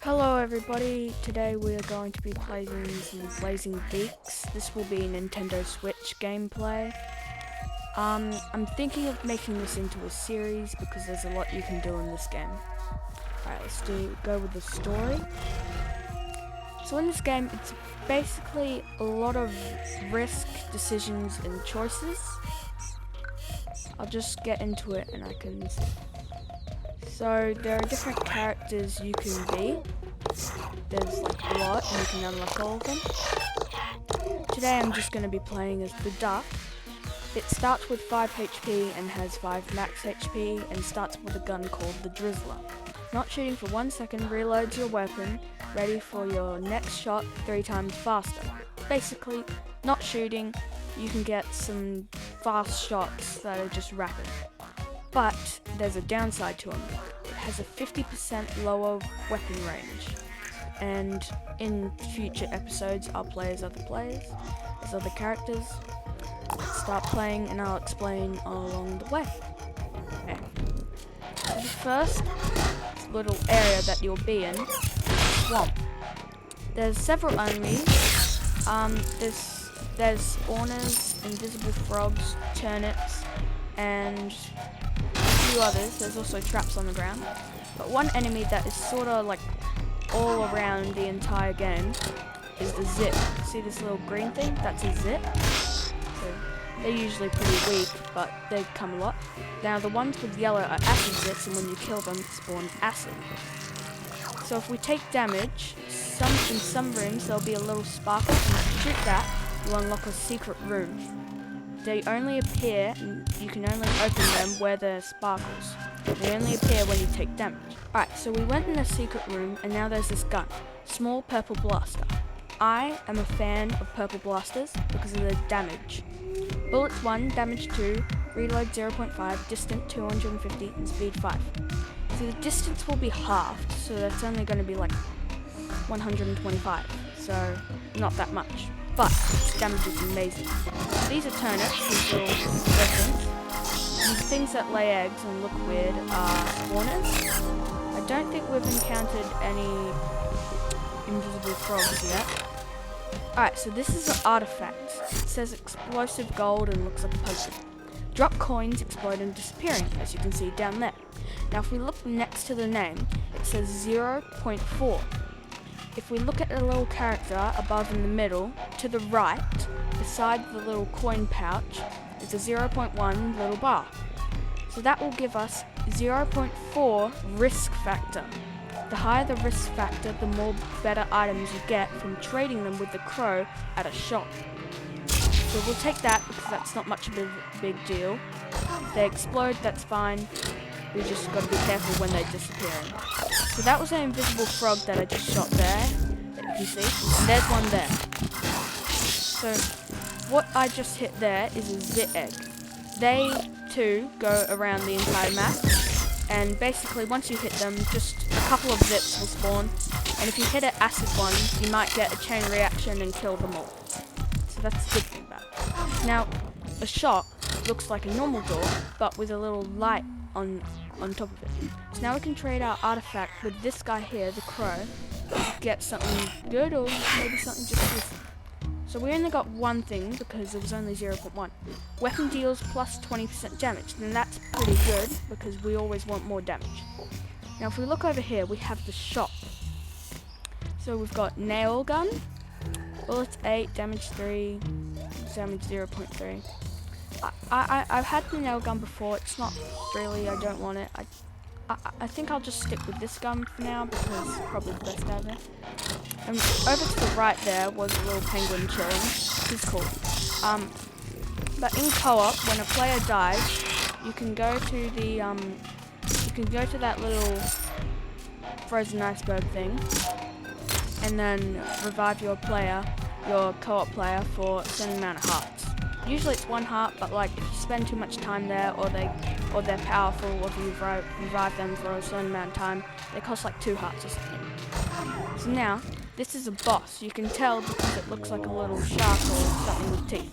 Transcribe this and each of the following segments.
Hello everybody, today we are going to be playing some Blazing Beaks. This will be Nintendo Switch gameplay. I'm thinking of making this into a series because there's a lot you can do in this game. Alright, let's go with the story. So in this game, it's basically a lot of risk, decisions and choices. I'll just get into it and I can see. So there are different characters you can be. There's like a lot and you can unlock all of them. Today I'm just going to be playing as the Duck. It starts with 5 HP and has 5 max HP and starts with a gun called the Drizzler. Not shooting for 1 second reloads your weapon, ready for your next shot 3 times faster. Basically, not shooting, you can get some fast shots that are just rapid. But there's a downside to them. It has a 50% lower weapon range. And in future episodes, I'll play as other players, as other characters. Let's start playing and I'll explain along the way. Okay. So the first little area that you'll be in is a swamp. There's several enemies. There's spawners, invisible frogs, turnips, and few others. There's also traps on the ground, but one enemy that is sort of like all around the entire game is the zip. See this little green thing? That's a zip. So they're usually pretty weak, but they come a lot. Now the ones with yellow are acid zips, and when you kill them, spawn acid. So if we take damage, in some rooms there'll be a little sparkle, and if you shoot that, you unlock a secret room. They only appear, and you can only open them where there's sparkles. They only appear when you take damage. Alright, so we went in a secret room, and now there's this gun. Small purple blaster. I am a fan of purple blasters because of their damage. Bullets 1, damage 2, reload 0.5, distant 250, and speed 5. So the distance will be halved, so that's only going to be like 125, so not that much. But its damage is amazing. These are turnips, these little weapons. And things that lay eggs and look weird are spawners. I don't think we've encountered any invisible frogs yet. Alright, so this is an artifact. It says explosive gold and looks like a puzzle. Drop coins, explode and disappearing, as you can see down there. Now if we look next to the name, it says 0.4. If we look at the little character above in the middle, to the right, beside the little coin pouch, is a 0.1 little bar. So that will give us 0.4 risk factor. The higher the risk factor, the more better items you get from trading them with the crow at a shop. So we'll take that because that's not much of a big deal. If they explode, that's fine. We just got to be careful when they're disappearing. So that was an invisible frog that I just shot there, that you can see, and there's one there. So what I just hit there is a zit egg. They too go around the entire map, and basically once you hit them, just a couple of zips will spawn, and if you hit an acid one, you might get a chain reaction and kill them all. So that's the good thing about it. Now, a shop looks like a normal door, but with a little light on top of it. So now we can trade our artifact with this guy here, the crow, to get something good or maybe something just decent. So we only got one thing because it was only 0.1. Weapon deals plus 20% damage, then that's pretty good because we always want more damage. Now if we look over here, we have the shop. So we've got nail gun, bullets 8, damage 3, damage 0.3. I've had the nail gun before. It's not really, I don't want it. I think I'll just stick with this gun for now because it's probably the best out of it. And over to the right there was a little penguin chilling. He's cool. But in co-op, when a player dies, you can go to the that little frozen iceberg thing, and then revive your co-op player for a certain amount of hearts. Usually it's 1 heart, but like if you spend too much time there, or they're powerful, or if you revive them for a certain amount of time, they cost like 2 hearts or something. So now, this is a boss. You can tell because it looks like a little shark or something with teeth.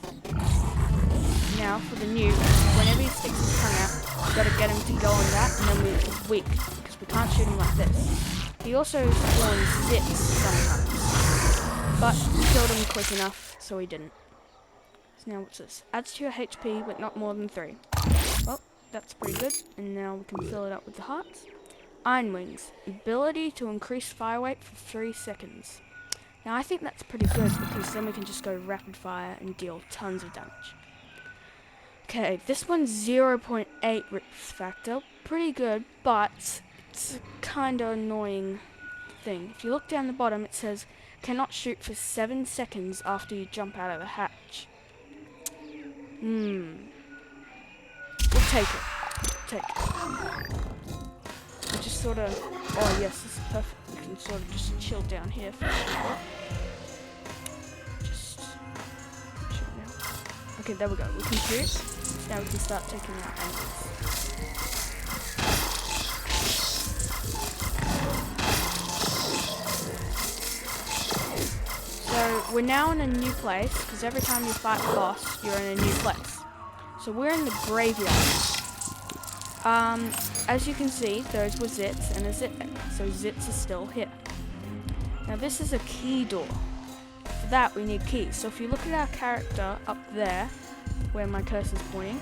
Now for the noob, whenever he sticks his tongue out, you've got to get him to go on that, and then we're weak, because we can't shoot him like this. He also spawns zits sometimes, but we killed him quick enough, so he didn't. So now what's this? Adds to your HP with not more than 3. Well, that's pretty good, and now we can fill it up with the hearts. Iron Wings, ability to increase fire rate for 3 seconds. Now I think that's pretty good because then we can just go rapid fire and deal tons of damage. Okay, this one's 0.8 rips factor, pretty good, but it's a kinda annoying thing. If you look down the bottom, it says cannot shoot for 7 seconds after you jump out of the hatch. We'll take it. Take it. We just sort of, oh yes, this is perfect. We can sort of just chill down here for a while. Just shoot now. Okay, there we go. We can shoot. Now we can start taking out enemies. So we're now in a new place because every time you fight a boss, you're in a new place. So we're in the graveyard. As you can see, those were zits and a zit, so zits are still here. Now this is a key door. For that we need keys. So if you look at our character up there, where my cursor's pointing,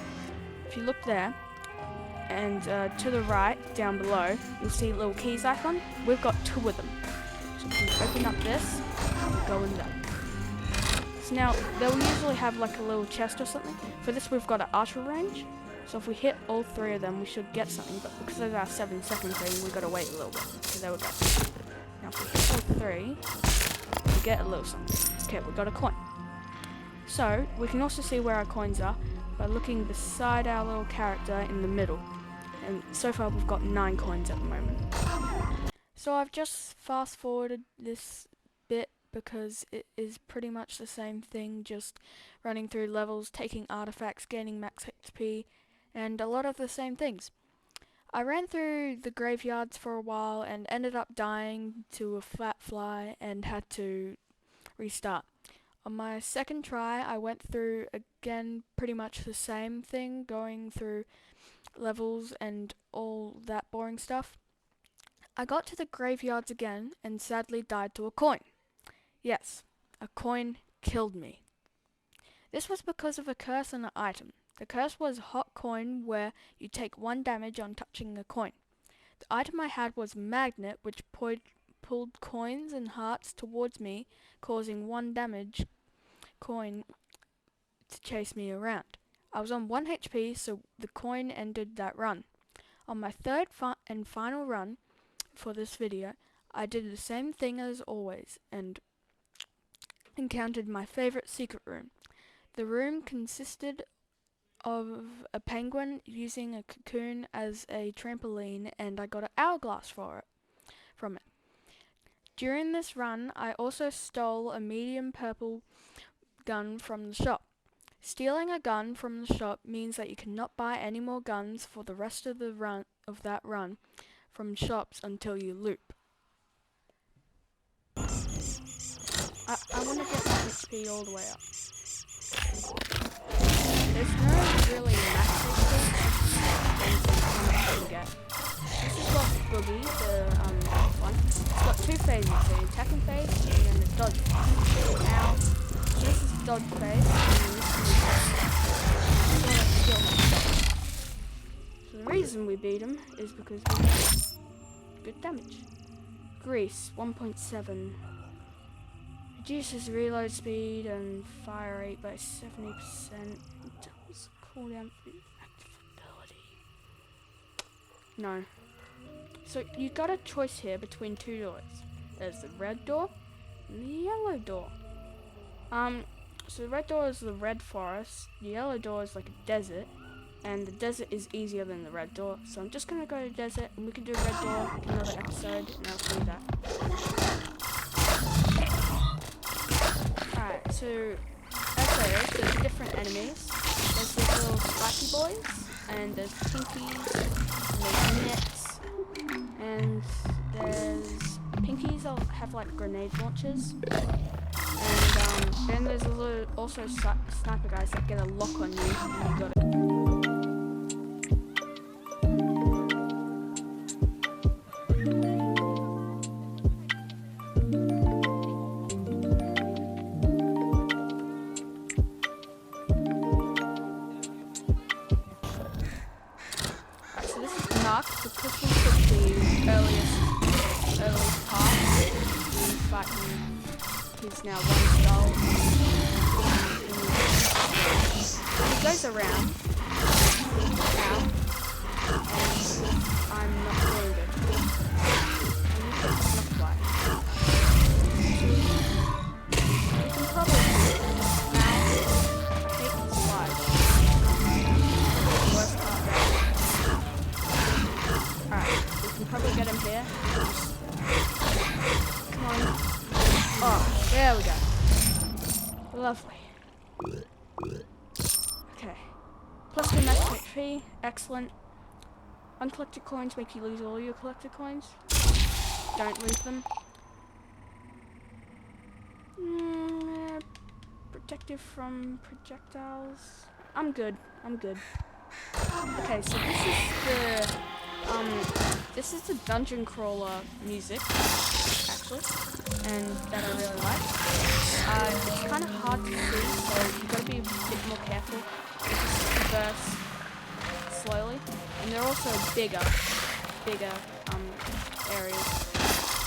if you look there, and to the right, down below, you'll see a little keys icon. We've got 2 of them. So we can open up this, and go in there. So now, they'll usually have like a little chest or something. For this we've got an archer range. So if we hit all 3 of them, we should get something, but because of our 7-second thing, we've got to wait a little bit. So there we go. Now if we hit all 3, we get a little something. Okay, we got a coin. So, we can also see where our coins are by looking beside our little character in the middle. And so far we've got 9 coins at the moment. So I've just fast forwarded this bit because it is pretty much the same thing, just running through levels, taking artifacts, gaining max XP, and a lot of the same things. I ran through the graveyards for a while and ended up dying to a flat fly and had to restart. On my second try, I went through again pretty much the same thing, going through levels and all that boring stuff. I got to the graveyards again and sadly died to a coin. Yes, a coin killed me. This was because of a curse on an item. The curse was hot coin, where you take 1 damage on touching a coin. The item I had was magnet, which pulled coins and hearts towards me, causing 1 damage coin to chase me around. I was on 1 HP, so the coin ended that run. On my third and final run for this video, I did the same thing as always and encountered my favorite secret room. The room consisted of a penguin using a cocoon as a trampoline, and I got an hourglass from it. During this run, I also stole a medium purple gun from the shop. Stealing a gun from the shop means that you cannot buy any more guns for the rest of the that run from shops until you loop. I want to get my HP all the way up. There's no really max HP you can get. This has got Boogie, the one. It's got 2 phases, so the attacking phase and then the dodge phase. Now, this is dodge phase, and this is skill. So the reason we beat him is because we have good damage. Grease 1.7 reduces reload speed and fire rate by 70%. Doubles cooldown for active ability. No. So you got a choice here between 2 doors. There's the red door and the yellow door. So the red door is the red forest, the yellow door is like a desert, and the desert is easier than the red door. So I'm just gonna go to desert, and we can do red door in another episode, and I'll show you that. Alright, so as there's different enemies. There's these little spiky boys, and there's pinkies, and there's nits, and there's pinkies have like grenade launchers. And then there's also sniper guys that get a lock on you, and you gotta. he's now one skull. He goes around. Ow. And I'm not wounded. And you get snuffed by. You can probably probably get him here. Come on. Oh, there we go. Lovely. Okay. Plus 2 max HP. Excellent. Uncollected coins make you lose all your collected coins. Don't lose them. Protective from projectiles. I'm good. I'm good. Okay, so this is the dungeon crawler music, actually, and that I really like. It's kind of hard to see, so you've got to be a bit more careful. You just traverse slowly, and they're also bigger areas.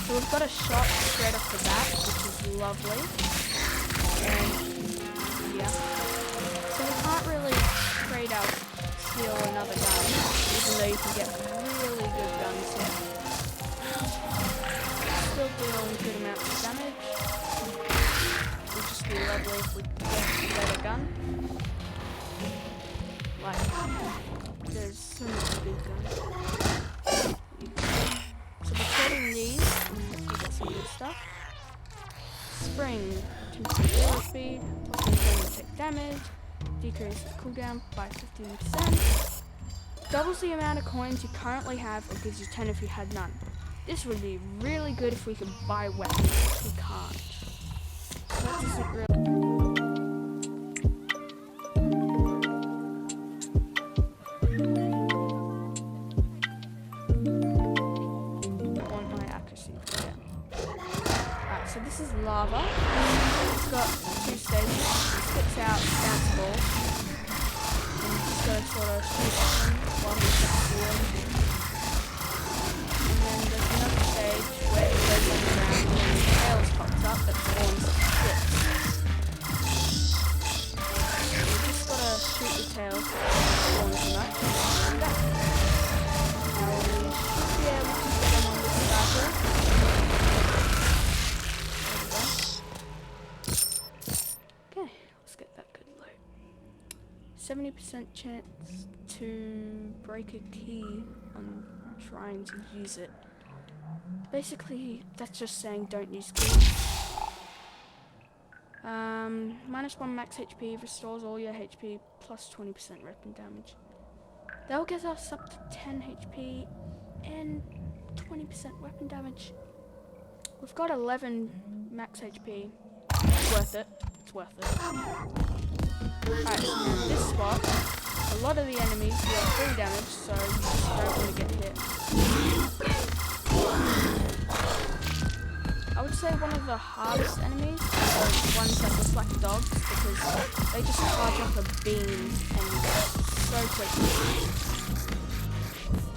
So we've got a shot straight off the bat, which is lovely, and yeah. So we can't really trade out, steal another gun, even though you can get really good guns here. Still dealing good amounts of damage. Would just be lovely if we could get a better gun. Like, there's so many good guns. So we're trading these, we get some good stuff. Spring, 2% air speed, plus take damage, decreases cooldown by 15%. Doubles the amount of coins you currently have, or gives you 10 if you had none. This would be really good if we could buy weapons, but we can't. So that doesn't really... I want my accuracy to get. Alright, so this is lava. It's got 2 stages. It spits out bounce ball. So sort of shoot at him while he's just and then there's another stage where it goes on the ground and then the tails pops up that forms ships. You just gotta shoot the tails so it doesn't spawn too much. And that's it. Now we should be able to get them on this starter. There we go. Okay, let's get that good loot. 70% chance to break a key on trying to use it. Basically, that's just saying don't use keys. -1 max HP restores all your HP plus 20% weapon damage. That'll get us up to 10 HP and 20% weapon damage. We've got 11 max HP. It's worth it. It's worth it. Alright, so in this spot, a lot of the enemies deal 3 damage, so you just don't want to get hit. I would say one of the hardest enemies are the ones that look like dogs, because they just charge up a beam and so quickly.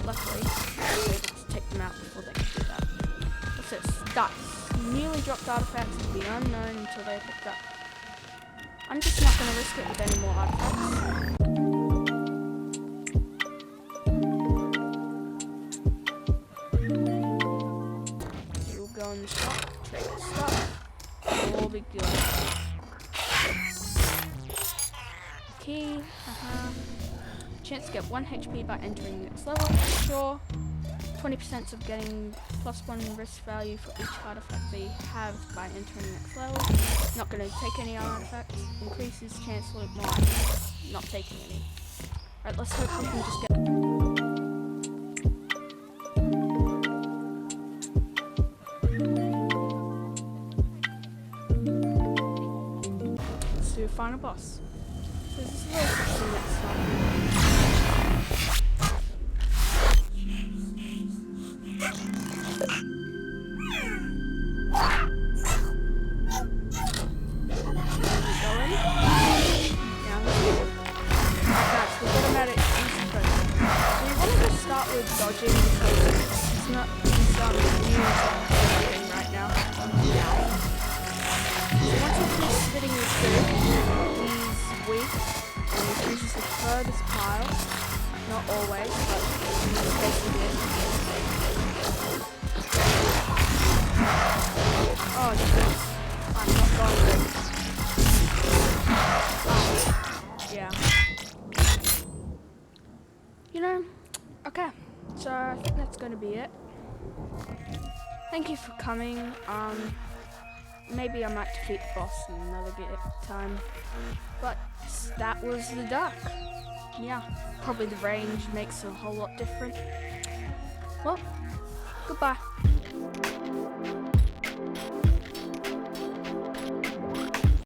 Luckily, I was able to take them out before they could do that. What's this? Dice. Newly dropped artifacts will be unknown until they're picked up. I'm just not going to risk it with any more artifacts. We'll go in the shop, trade the stuff, we'll all be good. Key, Chance to get 1 HP by entering the next level, sure. 20% of getting +1 risk value for each artifact they have by entering the next level. Not going to take any artifacts. Increases chance to loot more items. Not taking any. Alright, let's hope we can just get... Let's do a final boss. So this is really interesting next time. Dodging because it's not new right now. prefer this pile. Not always, but in this case we did. Oh, shit. I'm not going to. Yeah. You know, okay. So I think that's going to be it. Thank you for coming. Maybe I might defeat the boss in another bit of time. But that was the duck. Yeah, probably the range makes a whole lot different. Well, goodbye.